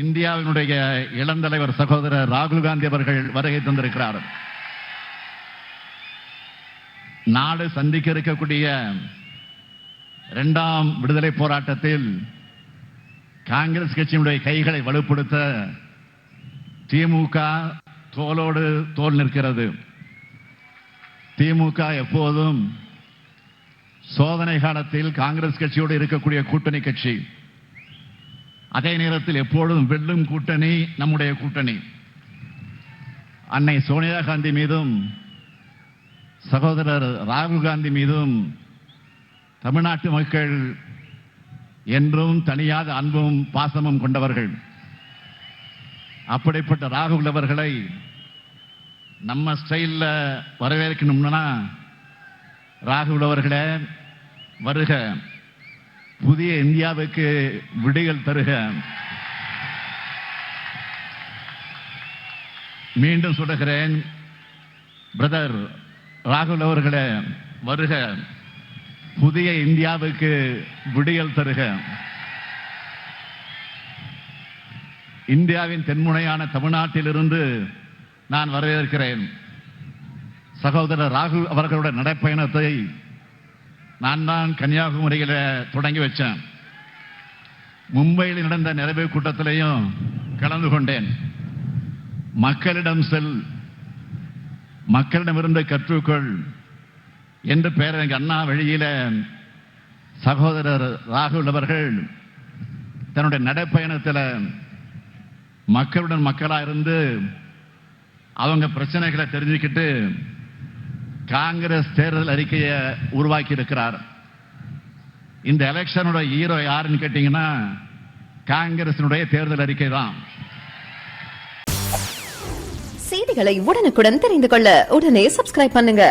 இந்தியாவினுடைய இளந்தலைவர் சகோதரர் ராகுல் காந்தி அவர்கள் வருகை தந்திருக்கிறார். நாடு சந்திக்க இருக்கக்கூடிய இரண்டாம் விடுதலை போராட்டத்தில் காங்கிரஸ் கட்சியினுடைய கைகளை வலுப்படுத்த திமுக தோளோடு தோள் நிற்கிறது. திமுக எப்போதும் சோதனை காலத்தில் காங்கிரஸ் கட்சியோடு இருக்கக்கூடிய கூட்டணி கட்சி. அதே நேரத்தில் எப்பொழுதும் வெல்லும் கூட்டணி நம்முடைய கூட்டணி. அன்னை சோனியா காந்தி மீதும் சகோதரர் ராகுல் காந்தி மீதும் தமிழ்நாட்டு மக்கள் என்றும் தனியாத அன்பும் பாசமும் கொண்டவர்கள். அப்படிப்பட்ட ராகுல் அவர்களை நம்ம ஸ்டைல்ல வரவேற்கணும்னா, ராகுல் அவர்களே வருக, புதிய இந்தியாவுக்கு விடிகள் தருக. மீண்டும் சொல்லுகிறேன், பிரதர் ராகுல் அவர்களே வருக, புதிய இந்தியாவுக்கு விடியல் தருக. இந்தியாவின் தென்முனையான தமிழ்நாட்டிலிருந்து நான் வரவேற்கிறேன். சகோதரர் ராகுல் அவர்களுடைய நடைப்பயணத்தை நான் தான் கன்னியாகுமரியில் தொடங்கி வச்சேன். மும்பையில் நடந்த நிறைவு கூட்டத்திலையும் கலந்து கொண்டேன். மக்களிடம் செல், மக்களிடமிருந்து கற்றுக்கொள் என்று பேரறிஞர் அண்ணா வழியில சகோதரர் ராகுல் அவர்கள் தன்னுடைய நடைப்பயணத்தில் மக்களுடன் மக்களா இருந்து அவங்க பிரச்சனைகளை தெரிஞ்சுக்கிட்டு காங்கிரஸ் தேர்தல் அறிக்கையை உருவாக்கி இருக்கிறார். இந்த எலெக்ஷனோட ஹீரோ யாருன்னு கேட்டீங்கன்னா காங்கிரசினுடைய தேர்தல் அறிக்கை தான். செய்திகளை உடனுக்குடன் தெரிந்து கொள்ள உடனே சப்ஸ்கிரைப் பண்ணுங்க.